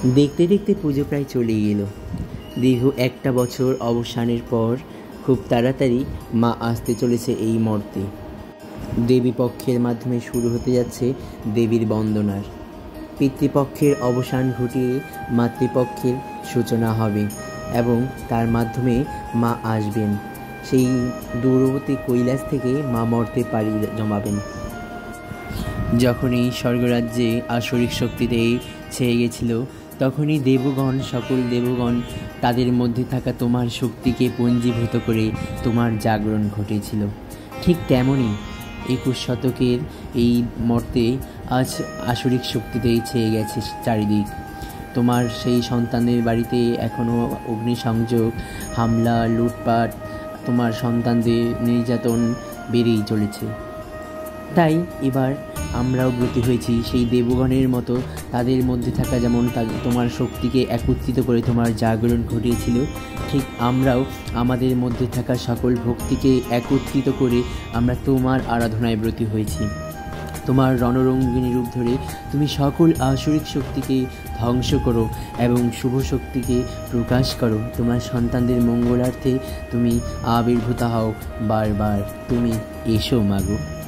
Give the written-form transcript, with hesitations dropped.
দেখতে দেখতে পুজো প্রায় চলেই এলো। দীর্ঘ একটা বছর অবসানের পর খুব তাড়াতাড়ি মা আসতে চলেছে এই মর্তে। দেবী পক্ষের মাধ্যমে শুরু হতে যাচ্ছে দেবীর বন্দনার। পিতৃপক্ষের অবসান ঘটিয়ে মাতৃপক্ষের সূচনা হবে এবং তার মাধ্যমে মা আসবেন। সেই দূরবর্তী কৈলাস থেকে মা মর্তে পাড়ি জমাবেন। যখন এই স্বর্গরাজ্যে আসরিক শক্তিতে ছেয়ে গেছিল, তখনই দেবগণ, সকল দেবগণ তাদের মধ্যে থাকা তোমার শক্তিকে পুঞ্জীভূত করে তোমার জাগরণ ঘটেছিল। ঠিক তেমনই 21 শতকের এই মর্তে আজ আসরিক শক্তিতেই ছেয়ে গেছে চারিদিক। তোমার সেই সন্তানদের বাড়িতে এখনও অগ্নিসংযোগ, হামলা, লুটপাট, তোমার সন্তানদের নির্যাতন বেড়েই চলেছে। তাই এবার আমরাও ব্রতী হয়েছি সেই দেবগণের মতো। তাদের মধ্যে থাকা যেমন তোমার শক্তিকে একত্রিত করে তোমার জাগরণ ঘটিয়েছিল, ঠিক আমরাও আমাদের মধ্যে থাকা সকল ভক্তিকে একত্রিত করে আমরা তোমার আরাধনায় ব্রতী হয়েছি। তোমার রণরঙ্গিনী রূপ ধরে তুমি সকল আসরিক শক্তিকে ধ্বংস করো এবং শুভ শক্তিকে প্রকাশ করো। তোমার সন্তানদের মঙ্গলার্থে তুমি আবির্ভূত হও বারবার। তুমি এসো মাগো।